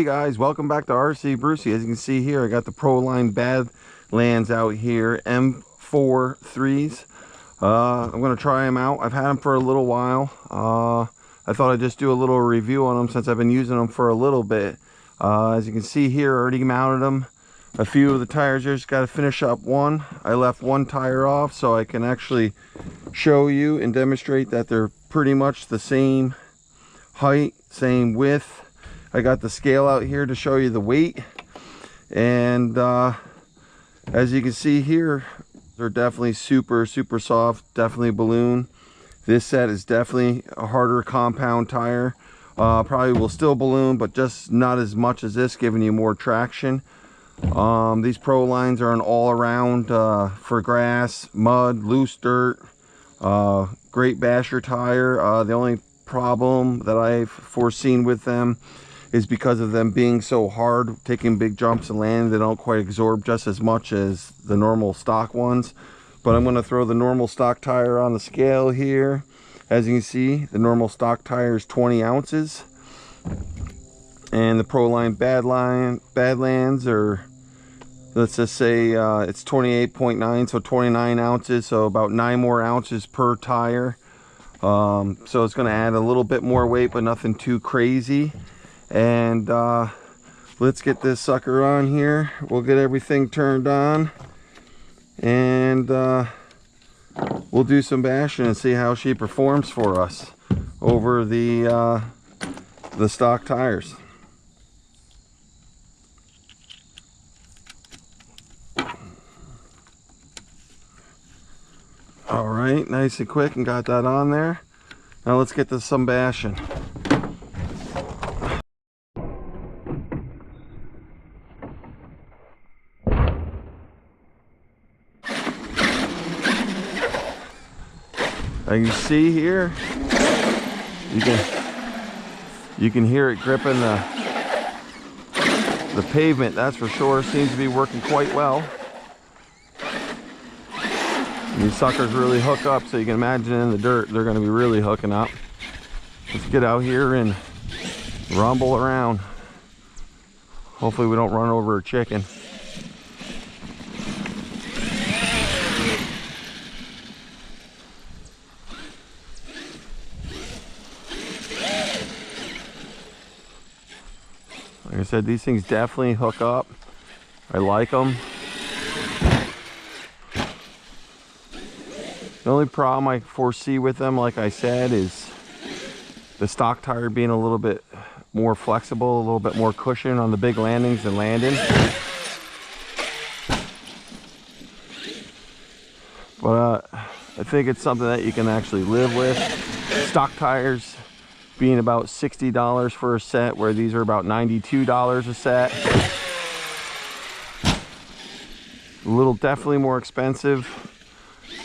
guys, welcome back to RC Brucey. As you can see here, I got the Proline Badlands out here, M43s. I'm going to try them out. I've had them for a little while. I thought I'd just do a little review on them since I've been using them for a little bit. As you can see here, I already mounted them. A few of the tires here, just got to finish up one. I left one tire off so I can actually show you and demonstrate that they're pretty much the same height, same width. I got the scale out here to show you the weight, and as you can see here, they're definitely super soft, definitely balloon. This set is definitely a harder compound tire. Probably will still balloon, but just not as much as this, giving you more traction. These Prolines are an all-around for grass, mud, loose dirt, great basher tire. The only problem that I've foreseen with them is because of them being so hard, taking big jumps and landing, they don't quite absorb just as much as the normal stock ones. But I'm going to throw the normal stock tire on the scale here. As you can see, the normal stock tire is 20 ounces. And the Proline Badlands are, let's just say it's 28.9, so 29 ounces, so about 9 more ounces per tire. So it's going to add a little bit more weight, but nothing too crazy. And let's get this sucker on here. We'll get everything turned on, and we'll do some bashing and see how she performs for us over the stock tires. All right, nice and quick, and got that on there. Now let's get to some bashing. As you see here, you can hear it gripping the pavement, that's for sure. Seems to be working quite well. And these suckers really hook up, so you can imagine in the dirt they're going to be really hooking up. Let's get out here and rumble around. Hopefully we don't run over a chicken. Like I said, these things definitely hook up. I like them. The only problem I foresee with them, like I said, is the stock tire being a little bit more flexible, a little bit more cushion on the big landings and landing. But I think it's something that you can actually live with. Stock tires being about $60 for a set, where these are about $92 a set. A little definitely more expensive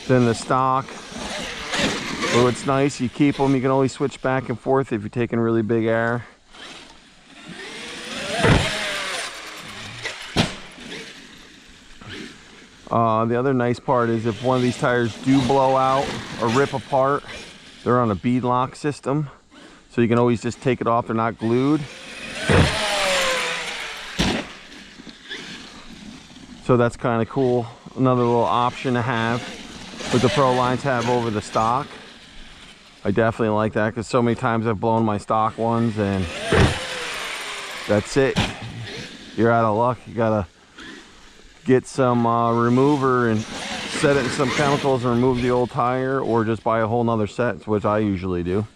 than the stock. So it's nice, you keep them, you can always switch back and forth if you're taking really big air. The other nice part is if one of these tires do blow out or rip apart, they're on a bead lock system. So you can always just take it off, they're not glued. So that's kind of cool. Another little option to have with the Prolines have over the stock. I definitely like that, because so many times I've blown my stock ones and that's it. You're out of luck. You gotta get some remover and set it in some chemicals and remove the old tire, or just buy a whole nother set, which I usually do.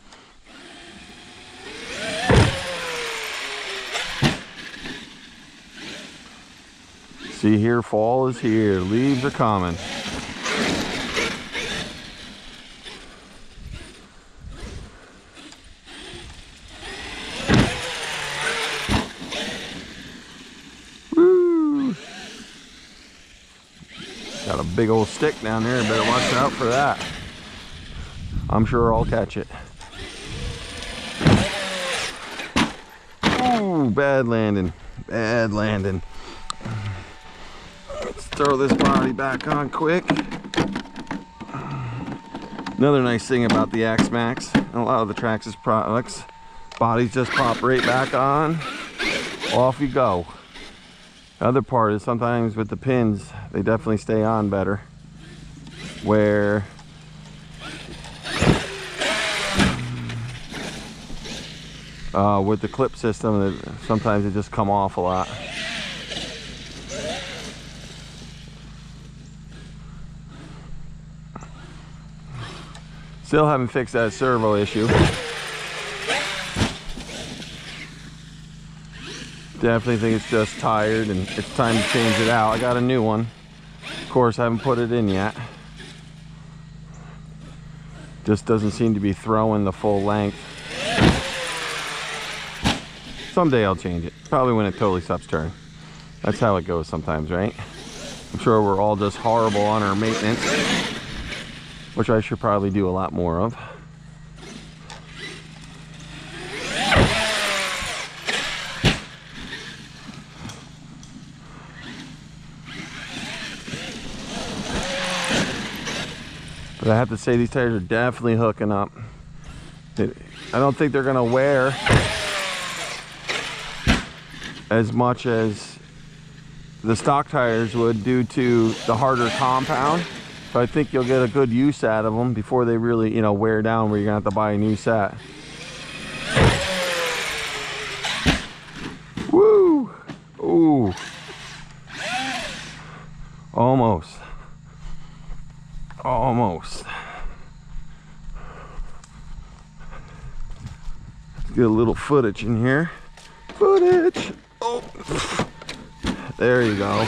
See here, fall is here, leaves are coming. Woo! Got a big old stick down there, better watch out for that. I'm sure I'll catch it. Ooh, bad landing, bad landing. Throw this body back on quick. Another nice thing about the X-Max and a lot of the Traxxas products, bodies just pop right back on. off you go. The other part is sometimes with the pins, they definitely stay on better. Where with the clip system, sometimes they just come off a lot. Still haven't fixed that servo issue. Definitely think it's just tired and it's time to change it out. I got a new one. Of course, I haven't put it in yet. Just doesn't seem to be throwing the full length. Someday I'll change it. Probably when it totally stops turning. That's how it goes sometimes, right? I'm sure we're all just horrible on our maintenance, which I should probably do a lot more of. But I have to say, these tires are definitely hooking up. I don't think they're gonna wear as much as the stock tires would due to the harder compound. So I think you'll get a good use out of them before they really, you know, wear down where you're gonna have to buy a new set. Woo! Ooh. Almost. Almost. Let's get a little footage in here. Footage! Oh! There you go.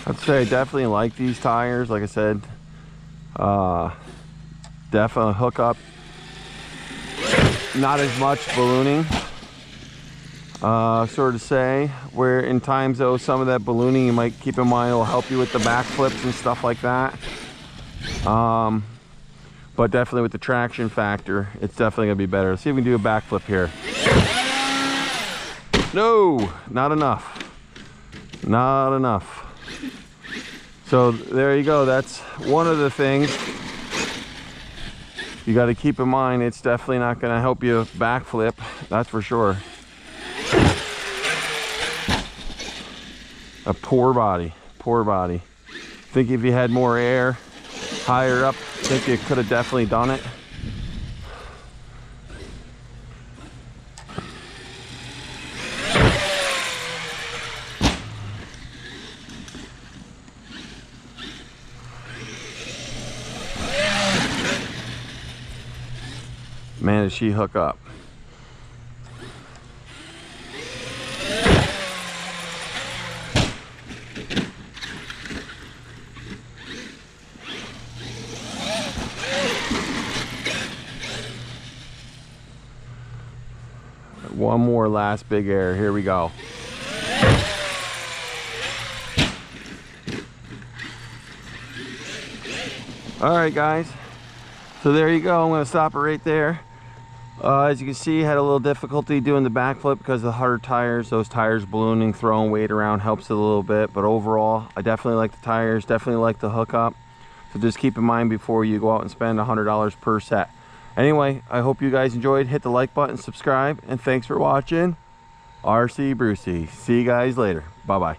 I'd say I definitely like these tires. Like I said, definitely hook up. Not as much ballooning, sort of say. Where in times though, some of that ballooning you might keep in mind will help you with the back flips and stuff like that. But definitely with the traction factor, it's definitely gonna be better. Let's see if we can do a backflip here. No, not enough. Not enough. So there you go. That's one of the things you got to keep in mind. It's definitely not going to help you backflip, that's for sure. A poor body, poor body. I think if you had more air higher up, I think you could have definitely done it. Man, does she hook up. One more last big air. Here we go. All right, guys. So there you go. I'm going to stop it right there. As you can see, had a little difficulty doing the backflip because of the harder tires. Those tires ballooning, throwing weight around helps it a little bit. But overall, I definitely like the tires, definitely like the hookup. So just keep in mind before you go out and spend $100 per set. Anyway, I hope you guys enjoyed. Hit the like button, subscribe, and thanks for watching. RC Brucey. See you guys later. Bye-bye.